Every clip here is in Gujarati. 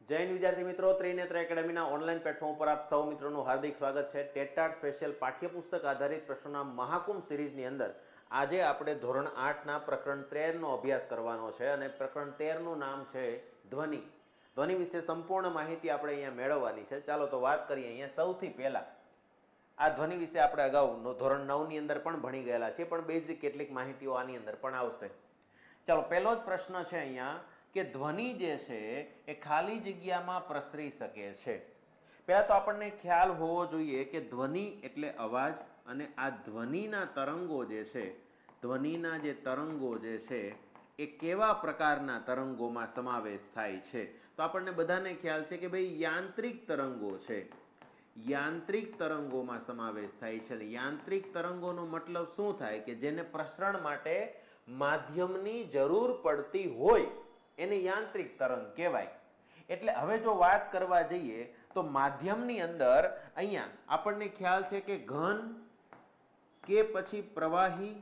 જય હિન્દ વિદ્યાર્થી મિત્રો, ત્રિનેત્ર એકેડમીના ઓનલાઈન પ્લેટફોર્મ પર આપ સૌ મિત્રોનું હાર્દિક સ્વાગત છે. ટેટાટ સ્પેશિયલ પાઠ્યપુસ્તક આધારિત પ્રશ્નોના મહાકુંભ સિરીઝની અંદર આજે આપણે ધોરણ 8ના પ્રકરણ 13નો અભ્યાસ કરવાનો છે અને પ્રકરણ 13નું નામ છે ધ્વનિ. ધ્વનિ વિશે સંપૂર્ણ માહિતી આપણે અહીંયા મેળવવાની છે. ચાલો તો વાત કરીએ. અહીંયા સૌથી પહેલા આ ધ્વનિ વિશે આપણે અગાઉ ધોરણ 9ની અંદર પણ ભણી ગયેલા છીએ, પણ બેઝિક કેટલીક માહિતીઓ આની અંદર પણ આવશે. ચાલો, પહેલો જ પ્રશ્ન છે અહીંયા કે ધ્વનિ જે છે એ ખાલી જગ્યામાં પ્રસરી શકે છે. પહેલા તો આપણને ખ્યાલ હોવો જોઈએ કે ધ્વનિ એટલે અવાજ, અને આ ધ્વનિના તરંગો જે છે, ધ્વનિના જે તરંગો જે છે એ કેવા પ્રકારના તરંગોમાં સમાવેશ થાય છે. તો આપણને બધાને ખ્યાલ છે કે ભાઈ યાંત્રિક તરંગો છે, યાંત્રિક તરંગોમાં સમાવેશ થાય છે. યાંત્રિક તરંગોનો મતલબ શું થાય કે જેને પ્રસરણ માટે માધ્યમની જરૂર પડતી હોય એને યાંત્રિક તરંગ કહેવાય. એટલે હવે જો વાત કરવા જઈએ તો માધ્યમની અંદર અહીંયા આપણને ખ્યાલ છે કે ઘન કે પછી પ્રવાહી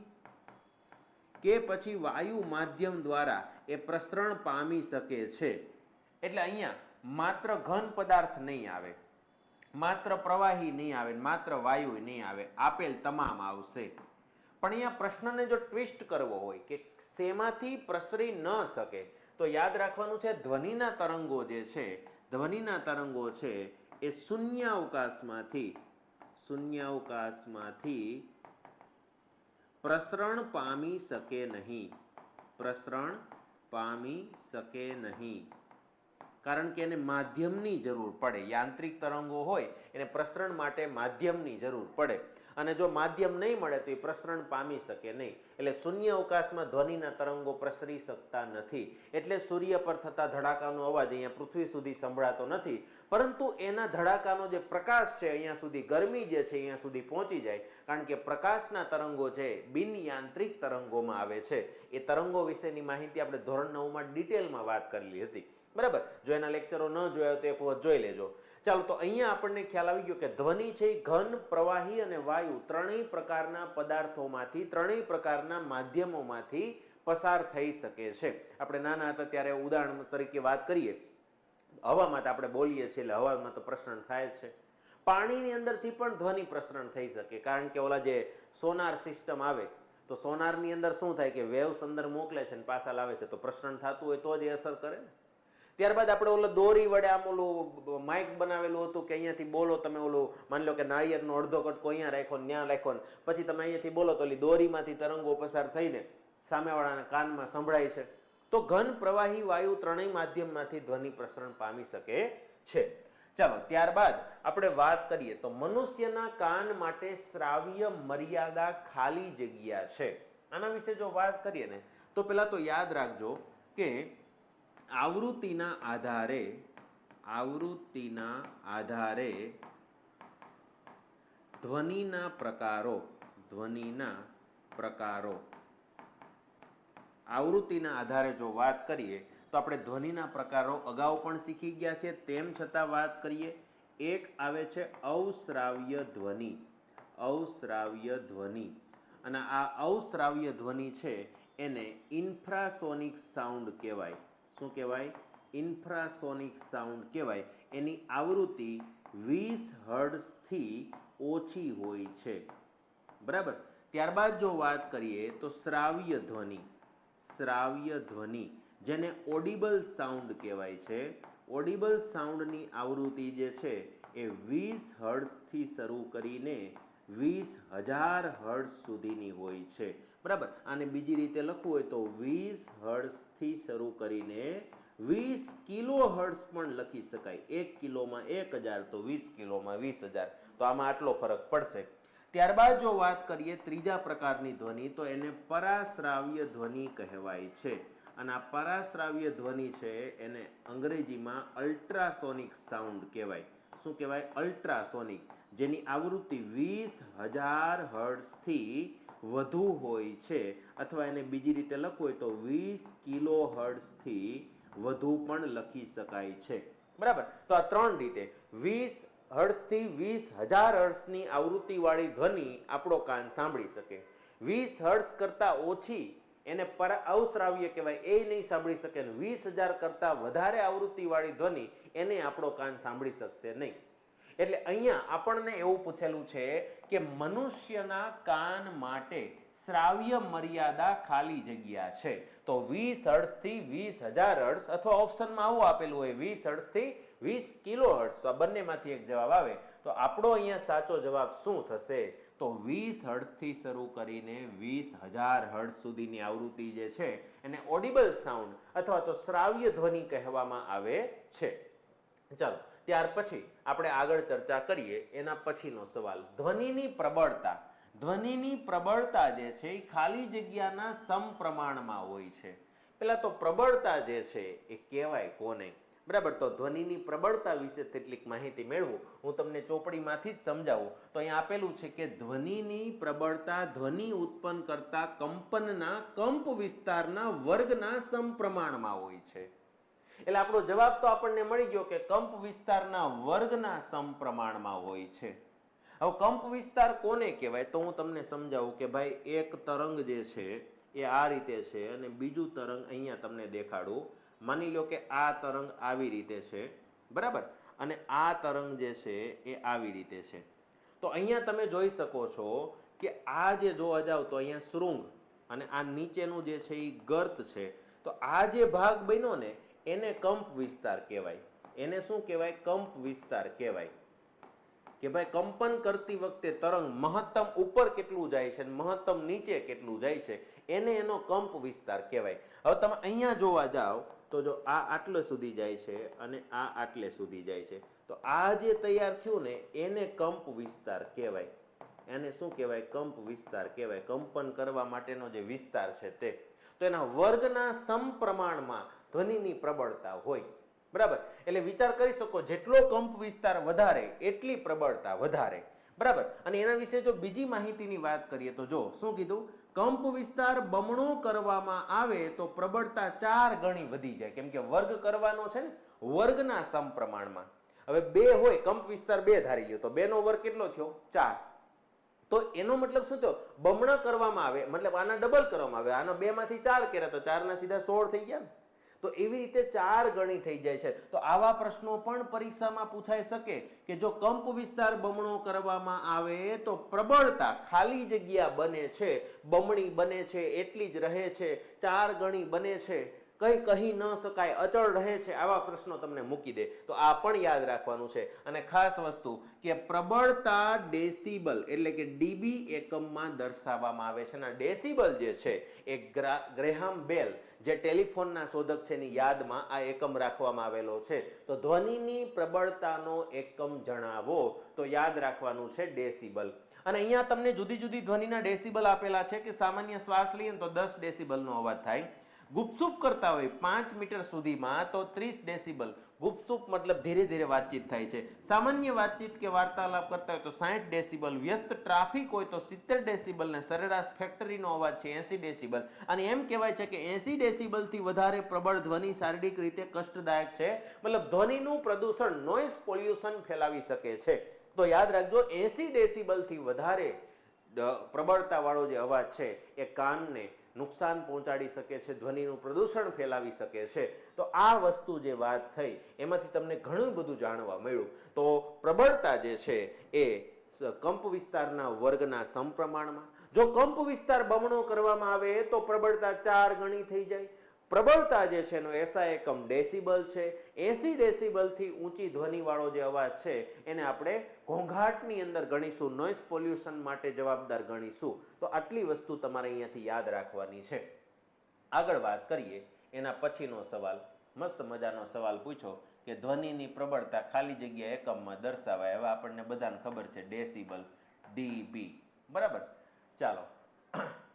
કે પછી વાયુ માધ્યમ દ્વારા એ પ્રસરણ પામી શકે છે. એટલે અહીંયા માત્ર ઘન પદાર્થ નહીં આવે, માત્ર પ્રવાહી નહીં આવે, માત્ર વાયુ નહીં આવે, આપેલ તમામ આવશે. પણ અહીંયા પ્રશ્નને જો ટ્વિસ્ટ કરવો હોય કે શેમાંથી પ્રસરી ન શકે, તો યાદ રાખવાનું છે ધ્વનિના તરંગો જે છે, ધ્વનિના તરંગો છે એ શૂન્યાવકાશમાંથી પ્રસરણ પામી શકે નહીં, પ્રસરણ પામી શકે નહીં. કારણ કે એને માધ્યમની જરૂર પડે. યાંત્રિક તરંગો હોય એને પ્રસરણ માટે માધ્યમની જરૂર પડે, અને જો માધ્યમ નહીં મળે તો એ પ્રસરણ પામી શકે નહીં. એટલે શૂન્ય અવકાશમાં ધ્વનિના તરંગો પ્રસરી શકતા નથી. એટલે સૂર્ય પર થતા ધડાકાનો અવાજ અહીંયા પૃથ્વી સુધી સંભળાતો નથી, પરંતુ એના ધડાકાનો જે પ્રકાશ છે અહીંયા સુધી, ગરમી જે છે અહીંયા સુધી પહોંચી જાય. કારણ કે પ્રકાશના તરંગો છે બિન યાંત્રિક તરંગોમાં આવે છે. એ તરંગો વિશેની માહિતી આપણે ધોરણ 9માં ડિટેલમાં વાત કરેલી હતી, બરાબર. જો એના લેક્ચરો ન જોયા તો એક વખત જોઈ લેજો. ચાલો, તો અહીંયા આપણને ખ્યાલ આવી ગયો કે ધ્વનિ છે ઘન, પ્રવાહી અને વાયુ ત્રણેય પ્રકારના પદાર્થોમાંથી, ત્રણેય પ્રકારના માધ્યમોમાંથી પસાર થઈ શકે છે. આપણે નાના હતા ત્યારે ઉદાહરણ તરીકે વાત કરીએ, હવામાં આપણે બોલીએ છીએ એટલે હવામાં તો પ્રસરણ થાય છે. પાણીની અંદરથી પણ ધ્વનિ પ્રસરણ થઈ શકે, કારણ કે ઓલા જે સોનાર સિસ્ટમ આવે તો સોનારની અંદર શું થાય કે વેવ્સ અંદર મોકલે છે અને પાછા લાવે છે, તો પ્રસરણ થતું હોય તો જ એ અસર કરે ને. ત્યારબાદ આપણે ઓલો દોરી વડે આમ ઓલું માઇક બનાવેલું હતું કે અહીંયાથી બોલો તમે, ઓલું માની લો કે નાળિયેરનો અડધો કટકો અહીંયા રાખ્યો ને ત્યાં રાખ્યો, પછી તમે અહીંયાથી બોલો તો ઓલી દોરીમાંથી તરંગો પસાર થઈને સામેવાળાના કાનમાં સંભળાય છે. તો ઘન, પ્રવાહી, વાયુ ત્રણેય માધ્યમમાંથી ધ્વનિ પ્રસરણ પામી શકે છે. ચાલો, ત્યારબાદ આપણે વાત કરીએ તો મનુષ્યના કાન માટે શ્રાવ્ય મર્યાદા ખાલી જગ્યા છે. આના વિશે જો વાત કરીએ ને તો પેલા તો યાદ રાખજો કે આવૃત્તિના આધારે ધ્વનિના પ્રકારો, આવૃત્તિના આધારે જો વાત કરીએ તો આપણે ધ્વનિના પ્રકારો અગાઉ પણ શીખી ગયા છે, તેમ છતાં વાત કરીએ. એક આવે છે અવશ્રાવ્ય ધ્વનિ, અવશ્રાવ્ય ધ્વનિ. અને આ અવશ્રાવ્ય ધ્વનિ છે એને ઇન્ફ્રાસોનિક સાઉન્ડ કહેવાય. શું કહેવાય? ઇન્ફ્રાસોનિક સાઉન્ડ કહેવાય. એની આવૃત્તિ 20 હર્ટ્ઝથી ઓછી હોય છે, બરાબર. ત્યારબાદ જો વાત કરીએ તો શ્રાવ્ય ધ્વનિ, શ્રાવ્ય ધ્વનિ જેને ઓડિબલ સાઉન્ડ કહેવાય છે. ઓડિબલ સાઉન્ડની આવૃત્તિ જે છે એ 20 હર્ટ્ઝથી શરૂ કરીને 20,000 હર્ટ્ઝ સુધીની હોય છે, બરાબર. આને બીજી રીતે લખવું હોય તો 20 હર્ટ્ઝથી શરૂ કરીને 20 કિલો હર્ટ્ઝ પણ લખી શકાય. 1 કિલોમાં 1000 તો 20 કિલોમાં 20,000. તો આમાં આટલો ફરક પડશે. ત્યારબાદ જો વાત કરીએ ત્રીજા પ્રકારની ધ્વનિ, તો એને પરાશ્રાવ્ય ધ્વનિ કહેવાય છે. અને આ પરાશ્રાવ્ય ધ્વનિ છે એને અંગ્રેજીમાં અલ્ટ્રાસોનિક સાઉન્ડ કહેવાય. શું કહેવાય? અલ્ટ્રાસોનિક, જેની આવૃત્તિ 20,000 હર્ટ્ઝથી વધુ હોય છે, અથવા એને બીજી રીતે લખવું હોય તો 20 કિલો હર્ટ્ઝથી વધુ પણ લખી શકાય છે, બરાબર. તો આ ત્રણ રીતે 20 હર્ટ્ઝથી 20,000 હર્ટ્ઝની આવૃત્તિવાળી ધ્વનિ આપણો કાન સાંભળી શકે. 20 હર્ટ્ઝ કરતા ઓછી એને અવશ્રાવ્ય કહેવાય, એ નહીં સાંભળી શકે. 20,000 કરતા વધારે આવૃત્તિ વાળી ધ્વનિ એને આપણો કાન સાંભળી શકશે નહીં. એટલે અહીંયા આપણને એવું પૂછેલું છે કે મનુષ્યના કાન માટે શ્રાવ્ય મર્યાદા ખાલી જગ્યા છે તો 20 હર્ટ્ઝ થી 20,000 હર્ટ્ઝ, અથવા ઓપ્શનમાં આવું આપેલું હોય 20 હર્ટ્ઝ થી 20 કિલો હર્ટ્ઝ. તો આ બંનેમાંથી એક જવાબ આવે તો આપણો અહીંયા સાચો જવાબ શું થશે? તો 20 હર્ટ્ઝ થી શરૂ કરીને 20,000 હર્ટ્ઝ સુધીની આવૃત્તિ જે છે એને ઓડિબલ સાઉન્ડ અથવા તો શ્રાવ્ય ધ્વનિ કહેવામાં આવે છે. ચાલો ત્યાર પછી આપણે આગળ ચર્ચા કરીએ. એના પછીનો સવાલ, ધ્વનિની પ્રબળતા. ધ્વનિની પ્રબળતા જે છે એ ખાલી જગ્યાના સમપ્રમાણમાં હોય છે. પેલા તો પ્રબળતા જે છે એ કહેવાય કોને? બરાબર, તો ધ્વનિની પ્રબળતા વિશે કેટલીક માહિતી મેળવું હું તમને ચોપડીમાંથી જ સમજાવું. તો અહીં આપેલું છે કે ધ્વનિની પ્રબળતા ધ્વનિ ઉત્પન્ન કરતા કંપનના કંપ વિસ્તારના વર્ગના સમપ્રમાણમાં હોય છે. એટલે આપણો જવાબ તો આપણને મળી ગયો કે કંપ વિસ્તારના વર્ગના સમપ્રમાણમાં હોય છે. હવે કંપ વિસ્તાર કોને કહેવાય તો હું તમને સમજાવું કે ભાઈ એક તરંગ જે છે એ આ રીતે છે અને બીજું તરંગ અહીંયા તમને દેખાડું. માની લો કે આ તરંગ આવી રીતે છે, બરાબર, અને આ તરંગ જે છે એ આવી રીતે છે. તો અહીંયા તમે જોઈ શકો છો કે આ જે જોવા જાવ તો અહીંયા શૃંગ અને આ નીચેનું જે છે એ ગર્ત છે. તો આ જે ભાગ બન્યો ને એને કંપ વિસ્તાર કહેવાય. એને શું કહેવાય? કંપ વિસ્તાર કહેવાય. કે ભાઈ કંપન કરતી વખતે તરંગ મહત્તમ ઉપર કેટલું જાય છે અને મહત્તમ નીચે કેટલું જાય છે એને એનો કંપ વિસ્તાર કહેવાય. હવે તમે અહીંયા જોવા જાઓ તો જો આ આટલે સુધી જાય છે અને આ આટલે સુધી જાય છે, તો આ જે તૈયાર થયું ને એને કંપ વિસ્તાર કહેવાય. એને શું કહેવાય? કંપ વિસ્તાર કહેવાય. કંપન કરવા માટેનો જે વિસ્તાર છે તે. તો એના વર્ગના સમપ્રમાણમાં ધ્વનિની પ્રબળતા હોય. બરાબર, એટલે વિચાર કરી શકો જેટલો કંપ વિસ્તાર વધારે એટલી પ્રબળતા વધારે. બરાબર, અને એના વિશે જો બીજી માહિતીની વાત કરીએ તો જો શું કીધું? કંપ વિસ્તાર બમણો કરવામાં આવે તો પ્રબળતા 4 ગણી વધી જાય. કેમ કે વર્ગ કરવાનો છે ને, વર્ગના સમપ્રમાણમાં. હવે 2 હોય, કંપ વિસ્તાર 2 ધારી ગયો તો 2 નો વર્ગ કેટલો થયો? 4. તો એનો મતલબ શું થયો? બમણા કરવામાં આવે મતલબ આના ડબલ કરવામાં આવે. આના 2 માંથી 4 કર્યા તો 4 ના સીધા 16 થઈ ગયા ને. તો એવી રીતે 4 ગણી થઈ જાય છે. તો આવા પ્રશ્નો પણ પરીક્ષામાં પૂછાઈ શકે કે જો કંપ વિસ્તાર બમણો કરવામાં આવે તો પ્રબળતા ખાલી જગ્યા બને છે બમણી બને છે, એટલી જ રહે છે, 4 ગણી બને છે, કઈ કહી ન શકાય, અચળ રહે છે. આવા પ્રશ્નો તમને મૂકી દે તો આ પણ યાદ રાખવાનું છે. અને ખાસ વસ્તુ કે પ્રબળતા ડેસિબલ એટલે કે ડીબી એકમમાં દર્શાવવામાં આવે છે. અને ડેસિબલ જે છે એ ગ્રેહામ બેલ જે ટેલિફોનના શોધક છે એની યાદમાં આ એકમ રાખવામાં આવેલો છે. તો ધ્વનિની પ્રબળતાનો એકમ જણાવો તો યાદ રાખવાનું છે ડેસિબલ. અને અહીંયા તમને જુદી જુદી ધ્વનિના ડેસિબલ આપેલા છે કે સામાન્ય શ્વાસ લઈએ તો 10 ડેસિબલનો અવાજ થાય. ગુપસુપ કરતા હોય 5 મીટર સુધીમાં તો 30 ડેસિબલ. ગુપસુપ મતલબ ધીરે ધીરે વાતચીત થાય છે. સામાન્ય વાતચીત કે વાર્તાલાપ કરતા હોય તો 60 ડેસિબલ. વ્યસ્ત ટ્રાફિક હોય તો 70 ડેસિબલ ને સરેરાશ ફેક્ટરીનો અવાજ છે 80 ડેસિબલ. અને એમ કહેવાય છે કે 80 ડેસિબલ થી વધારે પ્રબળ ધ્વનિ શારીરિક રીતે કષ્ટદાયક છે. મતલબ ધ્વનિનું પ્રદૂષણ નોઇઝ પોલ્યુશન ફેલાવી શકે છે. તો યાદ રાખજો 80 ડેસિબલ થી વધારે પ્રબળતા વાળો જે અવાજ છે એ કાનને નુકસાન પહોંચાડી શકે છે, ધ્વનિનું પ્રદૂષણ ફેલાવી શકે છે. તો આ વસ્તુ જે વાત થઈ એમાંથી તમને ઘણું બધું જાણવા મળ્યું. તો પ્રબળતા જે છે એ કંપ વિસ્તારના વર્ગના સમપ્રમાણમાં. જો કંપ વિસ્તાર બમણો કરવામાં આવે તો પ્રબળતા 4 ગણી થઈ જાય. પ્રબળતા જે છે એનો એસઆઈ એકમ ડેસિબલ છે. 80 ડેસિબલ થી ઊંચી ધ્વનિ વાળો જે અવાજ છે એને આપણે ઘોંઘાટની અંદર ગણીશું, નોઇઝ પોલ્યુશન માટે જવાબદાર ગણીશું. તો આટલી વસ્તુ તમારે અહીંયાથી યાદ રાખવાની છે. આગળ વાત કરીએ એના પછીનો સવાલ. મસ્ત મજાનો સવાલ પૂછો કે ધ્વનિની પ્રબળતા ખાલી જગ્યા એકમમાં દર્શાવાય. હવે આપણને બધાને ખબર છે ડેસિબલ, ડીબી. બરાબર, ચાલો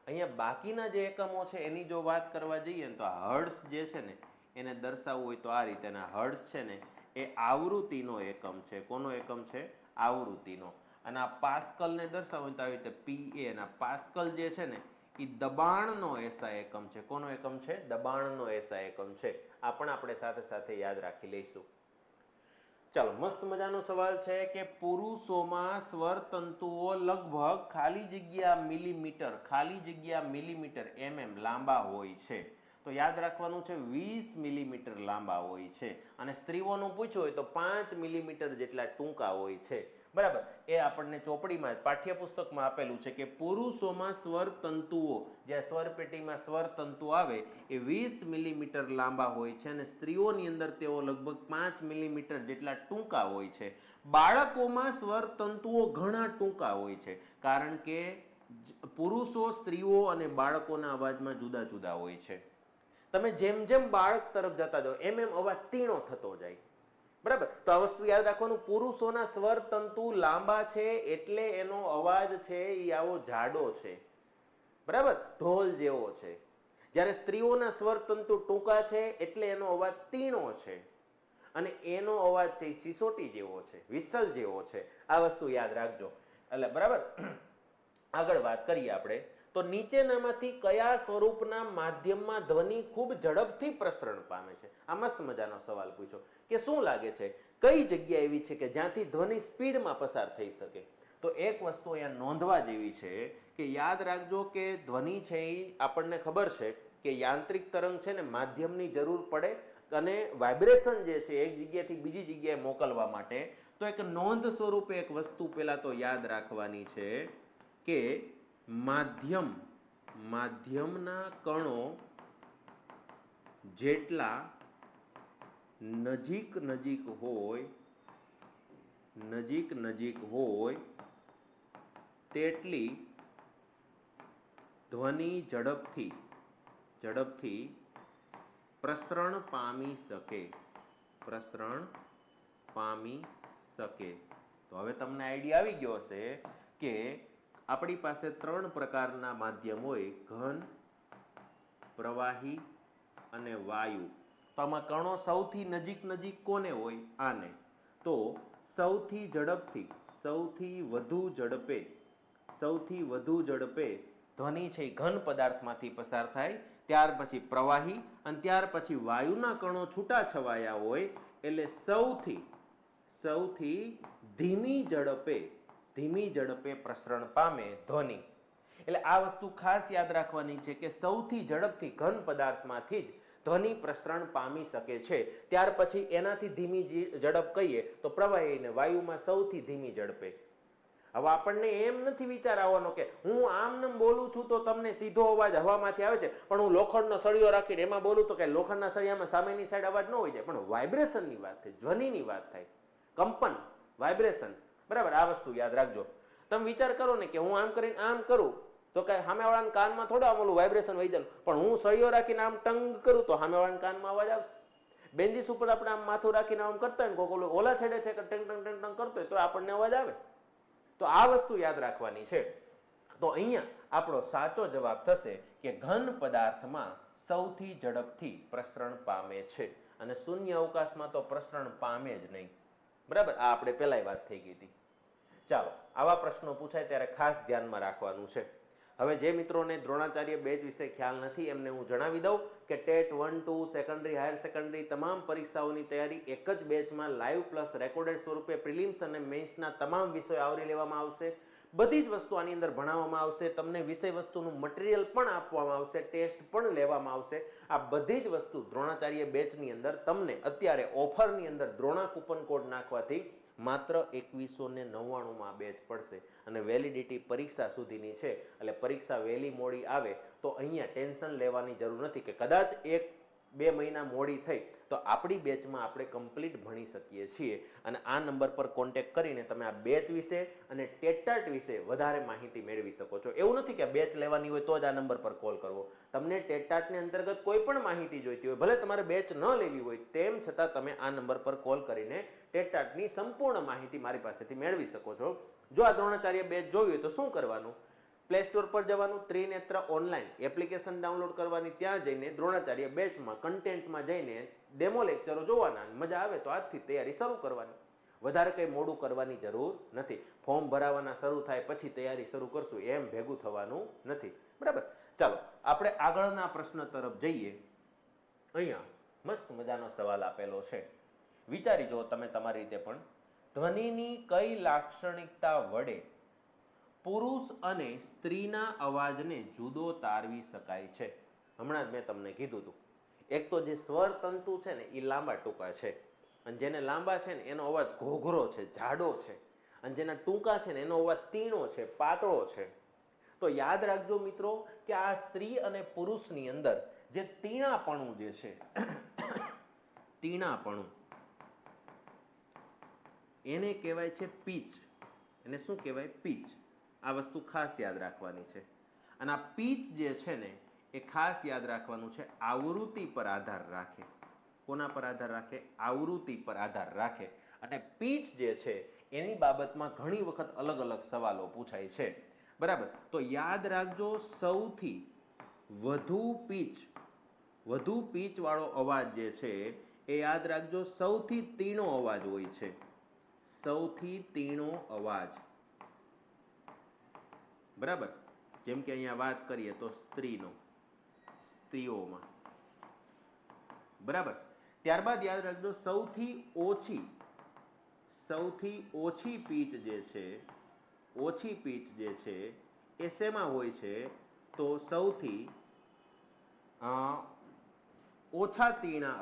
અહીંયા બાકીના જે એકમો છે એની જો વાત કરવા જઈએ તો હર્ટ્ઝ જે છે ને એને દર્શાવવું હોય તો આ રીતે. હર્ટ્ઝ છે ને એ આવૃત્તિનો એકમ છે. કોનો એકમ છે? આવૃત્તિનો. અને આ પાસ્કલ ને દર્શાવવું તો આવી રીતે પીએ. અને પાસ્કલ જે છે ને એ દબાણનો એસઆઈ એકમ છે. કોનો એકમ છે? દબાણનો એસઆઈ એકમ છે. આ પણ આપણે સાથે સાથે યાદ રાખી લઈશું. ચાલો, મસ્ત મજાનો સવાલ છે કે પુરુષોમાં સ્વર તંતુઓ લગભગ ખાલી જગ્યા મિલીમીટર લાંબા હોય છે. તો યાદ રાખવાનું છે 20 મિલીમીટર લાંબા હોય છે, અને સ્ત્રીઓનું પૂછ્યું હોય તો 5 મિલીમીટર જેટલા ટૂંકા હોય છે. બરાબર, એ આપણને ચોપડીમાં પાઠ્યપુસ્તકમાં આપેલું છે કે પુરુષોમાં સ્વર તંતુઓ, જે સ્વર પેટીમાં સ્વર તંતુ આવે એ 20 મિલીમીટર લાંબા હોય છે, અને સ્ત્રીઓની અંદર તેઓ લગભગ 5 મિલીમીટર જેટલા ટૂંકા હોય છે. બાળકોમાં સ્વર તંતુઓ ઘણા ટૂંકા હોય છે, કારણ કે પુરુષો, સ્ત્રીઓ અને બાળકોના અવાજમાં જુદા જુદા હોય છે. તમે જેમ જેમ બાળક તરફ જતા જાઓ એમ એમ અવાજ તીણો થતો જાય. બરાબર, તો આ વસ્તુ યાદ રાખવાનું. પુરુષોના સ્વર તંતુ લાંબા છે એટલે એનો અવાજ છે એ આવો જાડો છે. બરાબર, ઢોલ જેવો છે. જ્યારે સ્ત્રીઓના સ્વર તંતુ ટૂંકા છે એટલે એનો અવાજ તીણો છે, અને એનો અવાજ છે સિસોટી જેવો છે, વિસલ જેવો છે. આ વસ્તુ યાદ રાખજો. એટલે બરાબર, આગળ વાત કરીએ આપણે તો નીચેનામાંથી કયા સ્વરૂપના માધ્યમમાં ધ્વનિ ખૂબ ઝડપથી પ્રસરણ પામે છે? આ મસ્ત મજાનો સવાલ પૂછ્યો કે શું લાગે છે કઈ જગ્યા એવી છે કે જ્યાંથી ધ્વનિ સ્પીડમાં પસાર થઈ શકે? તો એક વસ્તુ અહીંયા નોંધવા જેવી છે કે યાદ રાખજો કે ધ્વનિ છે એ આપણને ખબર છે કે યાંત્રિક તરંગ છે ને માધ્યમની જરૂર પડે, અને વાઇબ્રેશન જે છે એક જગ્યાથી બીજી જગ્યાએ મોકલવા માટે. તો એક નોંધ સ્વરૂપે એક વસ્તુ પહેલા તો યાદ રાખવાની છે કે માધ્યમના કણો જેટલા નજીક હોય તેટલી ધ્વનિ ઝડપથી પ્રસરણ પામી શકે. તો હવે તમને આઈડિયા આવી ગયો હશે કે આપણી પાસે 3 પ્રકારના માધ્યમ હોય: ઘન, પ્રવાહી અને વાયુ. તો આમાં કણો સૌથી નજીક કોને હોય? આને. તો સૌથી વધુ ઝડપે ધ્વનિ છે ઘન પદાર્થમાંથી પસાર થાય, ત્યાર પછી પ્રવાહી, અને ત્યાર પછી વાયુના કણો છૂટા છવાયા હોય એટલે સૌથી ધીમી ઝડપે પ્રસરણ પામે ધ્વનિ. એટલે આ વસ્તુ ખાસ યાદ રાખવાની છે કે સૌથી ઝડપથી ઘન પદાર્થમાંથી જ ધ્વનિ પ્રસરણ પામી શકે છે. ત્યાર પછી એનાથી ધીમી ઝડપ કહીએ તો પ્રવાહી અને વાયુમાં સૌથી ધીમી ઝડપે. હવે આપણને એમ નથી વિચાર આવવાનો કે હું આમ નામ બોલું છું તો તમને સીધો અવાજ હવામાંથી આવે છે, પણ હું લોખંડનો સળિયો રાખીને એમાં બોલું તો કે લોખંડના સળિયામાં સામેની સાઈડ અવાજ ન હોય જાય. પણ વાઇબ્રેશનની વાત થાય, ધ્વનિની વાત થાય, કંપન, વાઇબ્રેશન. બરાબર, આ વસ્તુ યાદ રાખજો. તમે વિચાર કરો ને કે હું આમ કરીને આમ કરું તો કઈ સામેવાળાના કાનમાં થોડા આમ ઓલું વાઇબ્રેશન વહી જાય, પણ હું સળિયો રાખીને આમ ટંગ કરું તો સામેવાળાના કાનમાં અવાજ આવશે. બેન્ચીસ ઉપર આપણે આમ માથું રાખીને આમ કરતા હોય ને કોક ઓલા છેડે છે કે ટંગ ટંગ ટંગ ટંગ કરતો હોય તો આપણને અવાજ આવે. તો આ વસ્તુ યાદ રાખવાની છે. તો અહીંયા આપણો સાચો જવાબ થશે કે ઘન પદાર્થમાં સૌથી ઝડપથી પ્રસરણ પામે છે, અને શૂન્ય અવકાશમાં તો પ્રસરણ પામે જ નહીં. બરાબર, આ આપણે પહેલાય વાત થઈ ગઈ હતી. ચાલો, આવા પ્રશ્નો પૂછાય ત્યારે ખાસ ધ્યાનમાં રાખવાનું છે. હવે જે મિત્રોને દ્રોણાચાર્ય બેચ વિશે ખ્યાલ નથી એમને હું જણાવી દઉં કે ટેટ 1, 2, સેકન્ડરી, હાયર સેકન્ડરી તમામ પરીક્ષાઓની તૈયારી એક જ બેચમાં લાઈવ પ્લસ રેકોર્ડેડ સ્વરૂપે પ્રિલિમ્સ અને મેન્સના તમામ વિષયો આવરી લેવામાં આવશે. બધી જ વસ્તુ આની અંદર ભણાવવામાં આવશે. તમને વિષય વસ્તુનું મટીરિયલ પણ આપવામાં આવશે, ટેસ્ટ પણ લેવામાં આવશે. આ બધી જ વસ્તુ દ્રોણાચાર્ય બેચની અંદર તમને અત્યારે ઓફરની અંદર દ્રોણા કૂપન કોડ નાખવાથી માત્ર 2199 બેચ પડશે, અને વેલિડિટી પરીક્ષા સુધીની છે. એટલે પરીક્ષા વહેલી મોડી આવે તો અહીંયા ટેન્શન લેવાની જરૂર નથી કે કદાચ 1-2 મહિના મોડી થઈ તો આપણી બેચમાં આપણે કમ્પ્લીટ ભણી શકીએ છીએ. અને આ નંબર પર કોન્ટેક્ટ કરીને તમે આ બેચ વિશે અને ટેટાટ વિશે વધારે માહિતી મેળવી શકો છો. એવું નથી કે બેચ લેવાની હોય તો જ આ નંબર પર કોલ કરવો. તમને ટેટાટની અંતર્ગત કોઈ પણ માહિતી જોઈતી હોય, ભલે તમારે બેચ ન લેવી હોય, તેમ છતાં તમે આ નંબર પર કોલ કરીને ટેટાટની સંપૂર્ણ માહિતી મારી પાસેથી મેળવી શકો છો. જો આ દ્રોણાચાર્ય બેચ જોવી હોય તો શું કરવાનું? પ્લે સ્ટોર પર જવાનું, ત્રિનેત્ર ઓનલાઈન એપ્લિકેશન ડાઉનલોડ કરવાની, ત્યાં જઈને દ્રોણાચાર્ય બેચમાં કન્ટેન્ટમાં જઈને ડેમો લેક્ચરો જોવાના. મજા આવે તો આજથી તૈયારી શરૂ કરવાની. વધારે કંઈ મોડું કરવાની જરૂર નથી. ફોર્મ ભરાવાના શરૂ થાય પછી તૈયારી શરૂ કરશું એમ ભેગું થવાનું નથી. બરાબર, ચાલો આપણે આગળના પ્રશ્ન તરફ જઈએ. અહીંયા મસ્ત મજાનો સવાલ આપેલો છે વિચારી જુઓ તમે તમારી રીતે પણ. ધ્વનિની કઈ લાક્ષણિકતા વડે પુરુષ અને સ્ત્રીના અવાજને જુદો તારવી શકાય છે? હમણાં જ મેં તમને કીધું હતું. એક તો જે સ્વર તંતુ છે ને એ લાંબા ટૂંકા છે, અને જેને લાંબા છે ને એનો અવાજ ઘોઘરો છે, જાડો છે, અને જેના ટૂંકા છે ને એનો અવાજ તીણો છે, પાતળો છે. તો યાદ રાખજો મિત્રો કે આ સ્ત્રી અને પુરુષની અંદર જે તીણાપણું જે છે, તીણાપણું, એને કહેવાય છે પીચ. એને શું કહેવાય? પીચ. આ વસ્તુ ખાસ યાદ રાખવાની છે. અને આ પીચ જે છે ને એ ખાસ યાદ રાખવાનું છે, આવૃત્તિ પર આધાર રાખે. કોના પર આધાર રાખે? આવૃત્તિ પર આધાર રાખે. અને પીચ જે છે એની બાબતમાં ઘણી વખત અલગ અલગ સવાલો પૂછાય છે, બરાબર? તો યાદ રાખજો, સૌથી વધુ પીચ વાળો અવાજ જે છે એ યાદ રાખજો સૌથી તીણો અવાજ હોય છે. સૌથી તીણો અવાજ, બરાબર? જેમ કે અહીંયા વાત કરીએ તો સ્ત્રીઓમાં, બરાબર? ત્યારબાદ યાદ રાખજો સૌથી ઓછી પીચ જે છે એ શેમાં હોય છે? તો સૌથી ઓછા તીણા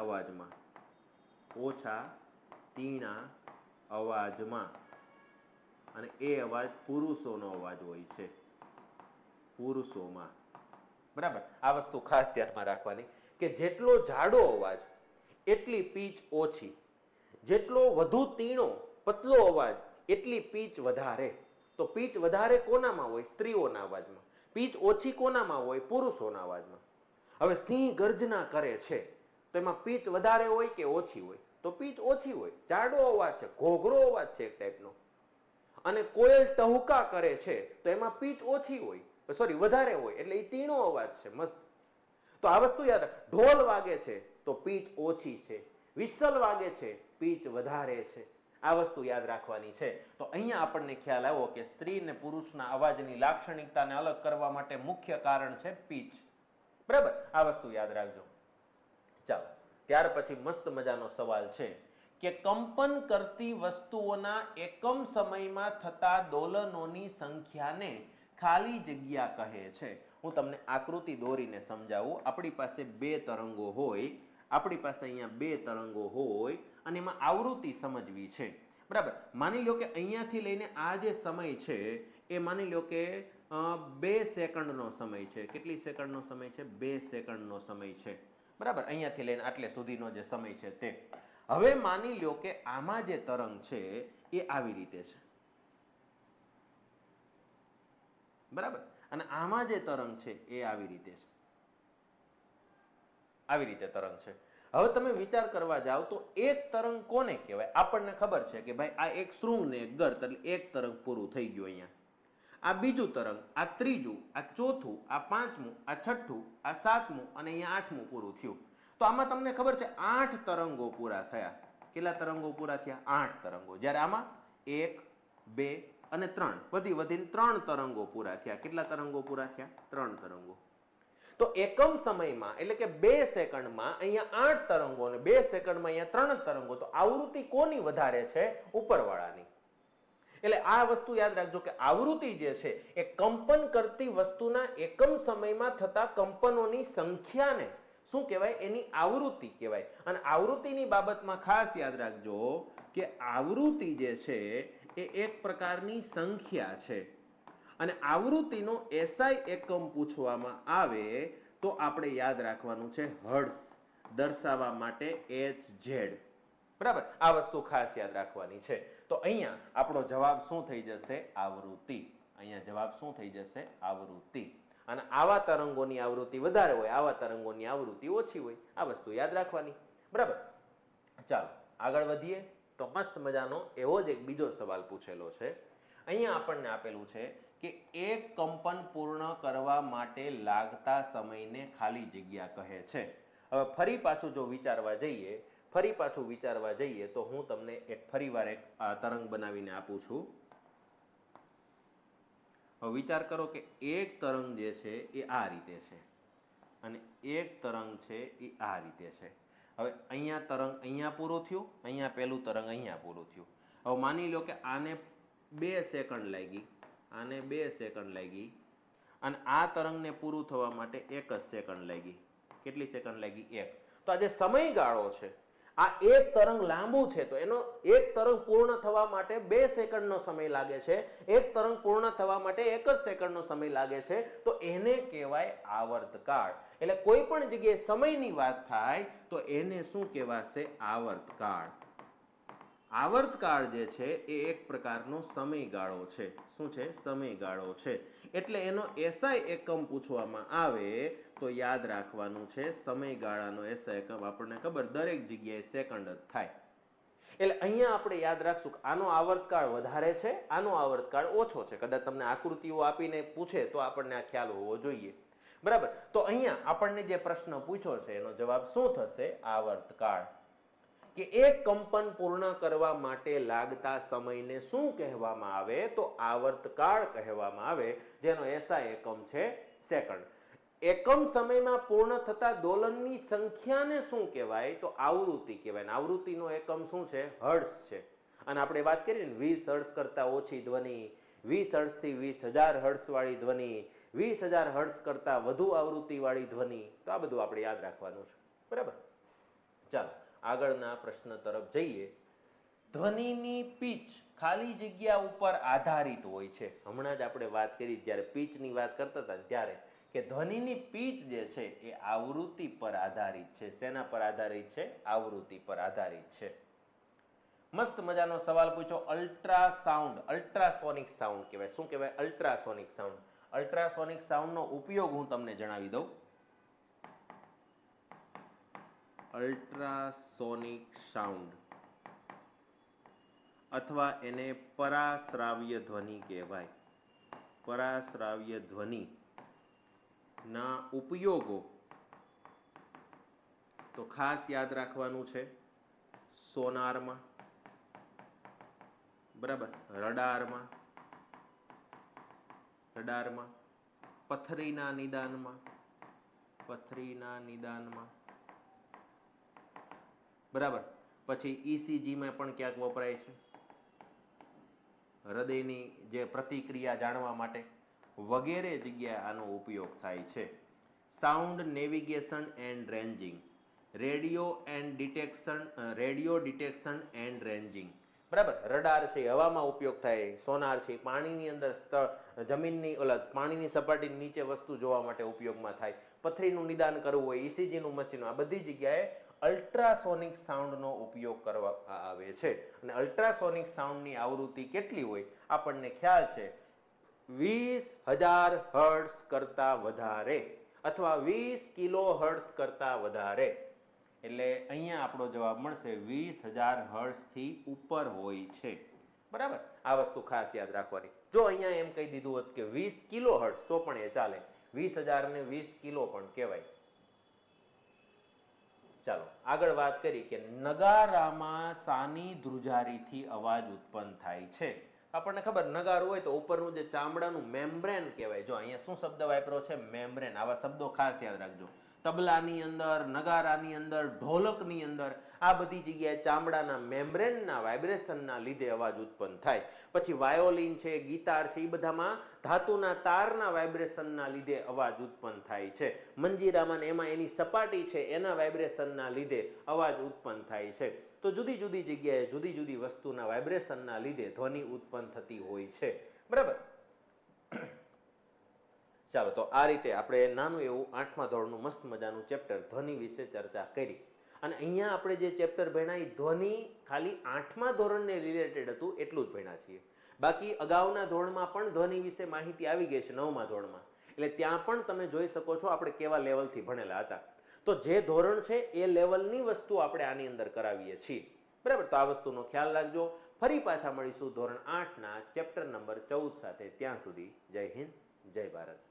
અવાજમાં, અને એ અવાજ પુરુષોનો અવાજ હોય છે, પુરુષોમાં, બરાબર? આ વસ્તુ ખાસ ધ્યાનમાં રાખવાની કે જેટલો જાડો અવાજ એટલી પીચ ઓછી, જેટલો વધુ તીણો પતલો અવાજ એટલી પીચ વધારે. તો પીચ વધારે કોનામાં હોય? સ્ત્રીઓના અવાજમાં. પીચ ઓછી કોનામાં હોય? પુરુષોના અવાજમાં. હવે સિંહ ગર્જના કરે છે તો એમાં પીચ વધારે હોય કે ઓછી હોય? તો પીચ ઓછી હોય, જાડો અવાજ છે, ઘોઘરો અવાજ છે એક ટાઈપનો. અને કોયલ ટહુકા કરે છે તો એમાં પીચ ઓછી હોય, વધારે હોય, એટલે એ તીણો અવાજ છે, મસ્ત. તો આ વસ્તુ યાદ રાખ. ઢોલ વાગે છે તો પીચ ઓછી છે, વિસલ વાગે છે પીચ વધારે છે. આ વસ્તુ યાદ રાખવાની છે. તો અહીંયા આપણને ખ્યાલ આવ્યો કે સ્ત્રી અને પુરુષના અવાજની લાક્ષણિકતાને અલગ કરવા માટે મુખ્ય કારણ છે પીચ, બરાબર? આ વસ્તુ યાદ રાખજો. ચાલો, ત્યાર પછી મસ્ત મજાનો સવાલ છે કે કંપન કરતી વસ્તુઓના એકમ સમયમાં થતા દોલનોની સંખ્યાને ખાલી જગ્યા કહે છે. હું તમને આકૃતિ દોરીને સમજાવું. આપણી પાસે બે તરંગો હોય, અને એમાં આવૃત્તિ સમજવી છે, બરાબર? માની લો કે અહીંયાથી લઈને આ જે સમય છે એ માની લો કે 2 સેકન્ડનો સમય છે. કેટલી સેકન્ડનો સમય છે? 2 સેકન્ડનો સમય છે, બરાબર? અહીંયાથી લઈને આટલે સુધીનો જે સમય છે તે. હવે માની લો કે આમાં જે તરંગ છે એ આવી રીતે છે, બરાબર? અને આમાં જે તરંગ છે એ આવી રીતે છે, આવી રીતે તરંગ છે. હવે તમે વિચાર કરવા જાઓ તો એક તરંગ કોને કહેવાય? આપણને ખબર છે કે ભાઈ આ એક શૃંગ ને એક ગર્ત, એટલે એક તરંગ પૂરું થઈ ગયું. અહીંયા આ બીજું તરંગ, આ ત્રીજું, આ ચોથું, આ પાંચમું, આ છઠ્ઠું, આ સાતમું, અને અહીંયા આઠમું પૂરું થયું. તો આમાં તમને ખબર છે 8 તરંગો પૂરા થયા. કેટલા તરંગો પૂરા થયા? 8 તરંગો. જ્યારે આમાં 1, 2 અને 3 વધીને 3 તરંગો પૂરા થયા. કેટલા તરંગો પૂરા થયા? 3 તરંગો. તો એકમ સમયમાં એટલે કે 2 સેકન્ડમાં અહીંયા 8 તરંગો અને 2 સેકન્ડમાં અહીંયા 3 તરંગો. તો આવૃત્તિ કોની વધારે છે? ઉપરવાળાની. એટલે આ વસ્તુ યાદ રાખજો કે આવૃત્તિ જે છે એ કંપન કરતી વસ્તુના એકમ સમયમાં થતા કંપનોની સંખ્યાને શું કહેવાય? એની આવૃત્તિ કહેવાય. અને આવૃત્તિની બાબતમાં ખાસ યાદ રાખજો કે આવૃત્તિ જે છે એ એક પ્રકારની સંખ્યા છે. અને આવૃત્તિનો એસઆઈ એકમ પૂછવામાં આવે તો આપણે યાદ રાખવાનું છે હર્ટ્ઝ, દર્શાવવા માટે HZ, બરાબર? આ વસ્તુ ખાસ યાદ રાખવાની છે. તો અહીંયા આપણો જવાબ શું થઈ જશે? આવૃત્તિ. અહીંયા જવાબ શું થઈ જશે? આવૃત્તિ. અને આવા તરંગોની આવૃત્તિ વધારે હોય, આવા તરંગોની આવૃત્તિ ઓછી હોય. આ વસ્તુ યાદ રાખવાની, બરાબર? ચાલો આગળ વધીએ. તો મસ્ત મજાનો એવો જ એક બીજો સવાલ પૂછેલો છે. અહીંયા આપણને આપેલું છે કે એક કંપન પૂર્ણ કરવા માટે લાગતા સમયને ખાલી જગ્યા કહે છે. હવે ફરી પાછું જો વિચારવા જઈએ તો હું તમને ફરીવાર એક તરંગ બનાવીને આપું છું. હવે વિચાર કરો કે એક તરંગ જે છે એ આ રીતે છે અને એક તરંગ છે એ આ રીતે છે. હવે અહીંયા તરંગ અહીંયા પૂરું થયું, અહીંયા પેલું તરંગ અહીંયા પૂરું થયું. હવે માની લો કે આને 2 સેકન્ડ લાગી, આને 2 સેકન્ડ લાગી અને આ તરંગને પૂરું થવા માટે 1 જ સેકન્ડ લાગી. કેટલી સેકન્ડ લાગી? 1. તો આ જે સમયગાળો છે, આ એક તરંગ લાંબુ છે તો એનો એક તરંગ પૂર્ણ થવા માટે 2 સેકન્ડનો સમય લાગે છે, એક તરંગ પૂર્ણ થવા માટે 1 જ સેકન્ડનો સમય લાગે છે, તો એને કહેવાય આવર્તકાળ. એટલે કોઈ પણ જગ્યાએ સમયની વાત થાય તો એને શું કહેવાશે? આવર્તકાળ. આવર્તકાળ જે છે એ એક પ્રકારનો સમયગાળો છે. શું છે? સમયગાળો છે. એટલે એનો એસઆઈ એકમ પૂછવામાં આવે તો યાદ રાખવાનું છે સમયગાળાનો એસઆઈ એકમ આપણને ખબર દરેક જગ્યાએ સેકન્ડ જ થાય. એટલે અહીંયા આપણે યાદ રાખશું કે આનો આવર્તકાળ વધારે છે, આનો આવર્તકાળ ઓછો છે. કદાચ તમને આકૃતિઓ આપીને પૂછે તો આપણને આ ખ્યાલ હોવો જોઈએ. બરાબર. તો અહીંયા આપણને જે પ્રશ્ન પૂછ્યો છે એનો જવાબ શું થશે? આવર્તકાળ. કે એક કંપન પૂર્ણ કરવા માટે લાગતા સમયને શું કહેવામાં આવે? તો આવર્તકાળ કહેવામાં આવે, જેનો એસઆઈ એકમ છે સેકન્ડ. એકમ સમયમાં પૂર્ણ થતા દોલનની સંખ્યાને શું કહેવાય? તો આવૃત્તિ કહેવાય. આવૃત્તિનો એકમ શું છે? હર્ટ્ઝ છે. અને આપણે વાત કરીએ ને 20 હર્ટ્ઝ કરતા ઓછી ધ્વનિ, 20 હર્ટ્ઝ થી 20,000 હર્ટ્ઝ વાળી ધ્વનિ, 20,000 હર્ટ્ઝ કરતા વધુ આવૃત્તિ વાળી ધ્વનિ, તો આ બધું આપણે યાદ રાખવાનું છે. બરાબર. ચાલો આગળના પ્રશ્ન તરફ જઈએ. ધ્વનિની પીચ ખાલી જગ્યા ઉપર આધારિત હોય છે. હમણાં જ આપણે વાત કરી જ્યારે પીચની વાત કરતા હતા ત્યારે કે ધ્વનિની પીચ જે છે એ આવૃત્તિ પર આધારિત છે. શેના પર આધારિત છે? આવૃત્તિ પર આધારિત છે. મસ્ત મજાનો સવાલ પૂછો. અલ્ટ્રાસાઉન્ડ, અલ્ટ્રાસોનિક સાઉન્ડ કહેવાય. શું કહેવાય? Ultrasonic sound. અલ્ટ્રાસોનિક સાઉન્ડનો ઉપયોગ હું તમને જણાવી દઉં. અલ્ટ્રાસોનિક સાઉન્ડ અથવા એને પરાશ્રાવ્ય ધ્વનિ કહેવાય. પરાશ્રાવ્ય ધ્વનિ ના ઉપયોગો તો ખાસ યાદ રાખવાનું છે સોનારમાં, બરાબર, રડારમાં, પથરીના નિદાનમાં, બરાબર. પછી ઈસીજીમાં પણ ક્યાંક વપરાય છે, હૃદયની જે પ્રતિક્રિયા જાણવા માટે વગેરે જગ્યાએ આનો ઉપયોગ થાય છે. Sound navigation and ranging, radio detection and ranging, બરાબર. રડાર છે હવામાં ઉપયોગ થાય, સોનાર છે પાણીની અંદર જમીનની પાણીની સપાટીની નીચે વસ્તુ જોવા માટે ઉપયોગમાં થાય, પથરીનું નિદાન કરવું હોય, ઈસીજીનું મશીન, આ બધી જગ્યાએ અલ્ટ્રાસોનિક સાઉન્ડનો ઉપયોગ કરવામાં આવે છે. અને અલ્ટ્રાસોનિક સાઉન્ડની આવૃત્તિ કેટલી હોય? આપણને ખ્યાલ છે 20,000 હર્ટ્ઝ કરતા વધારે અથવા 20 કિલો હર્ટ્ઝ કરતા વધારે. એટલે અહીંયા આપણો જવાબ મળશે 20,000 હર્ટ્ઝ થી ઉપર હોય છે. બરાબર. આ વસ્તુ ખાસ યાદ રાખવાની. જો અહીંયા એમ કહી દીધું હોત કે 20 કિલો હર્ટ્ઝ તો પણ એ ચાલે, 20,000 ને 20 કિલો પણ કહેવાય. ચાલો આગળ વાત કરી કે નગારામાં સાની ધ્રુજારીથી અવાજ ઉત્પન્ન થાય છે. આપણને ખબર નગારું હોય તો ઉપરનું જે ચામડાનું મેમ્બ્રેન કહેવાય. જો અહીંયા શું શબ્દ વાપર્યો છે? મેમ્બ્રેન. આવા શબ્દો ખાસ યાદ રાખજો. તબલાની અંદર, નગારાની અંદર, ઢોલકની અંદર, આ બધી જગ્યાએ ચામડાના મેમ્બ્રેનના વાઇબ્રેશનના લીધે અવાજ ઉત્પન્ન થાય. પછી વાયોલિન છે, ગિટાર છે, એ બધામાં ધાતુના તારના વાઇબ્રેશનના લીધે અવાજ ઉત્પન્ન થાય છે. મંજીરામાં એમાં એની સપાટી છે એના વાઇબ્રેશનના લીધે અવાજ ઉત્પન્ન થાય છે. તો જુદી જુદી જગ્યાએ જુદી જુદી વસ્તુના વાઇબ્રેશનના લીધે ધ્વનિ ઉત્પન્ન થતી હોય છે. બરાબર. ચાલો તો આ રીતે આપણે નાનું એવું 8મા ધોરણનું મસ્ત મજાનું ચેપ્ટર ધ્વનિ વિશે ચર્ચા કરી. અને અહીંયા આપણે જે ચેપ્ટર ભણ્યા એ ધ્વનિ ખાલી 8મા ધોરણને રિલેટેડ હતું એટલું જ ભણ્યા છીએ. બાકી અગાઉના ધોરણમાં પણ ધ્વનિ વિશે માહિતી આવી ગઈ છે 9મા ધોરણમાં. એટલે ત્યાં પણ તમે જોઈ શકો છો આપણે કેવા લેવલથી ભણેલા હતા. તો જે ધોરણ છે એ લેવલની વસ્તુ આપણે આની અંદર કરાવીએ છીએ. બરાબર. તો આ વસ્તુનો ખ્યાલ રાખજો. ફરી પાછા મળીશું ધોરણ 8ના ચેપ્ટર નંબર 14 સાથે. ત્યાં સુધી જય હિન્દ, જય ભારત.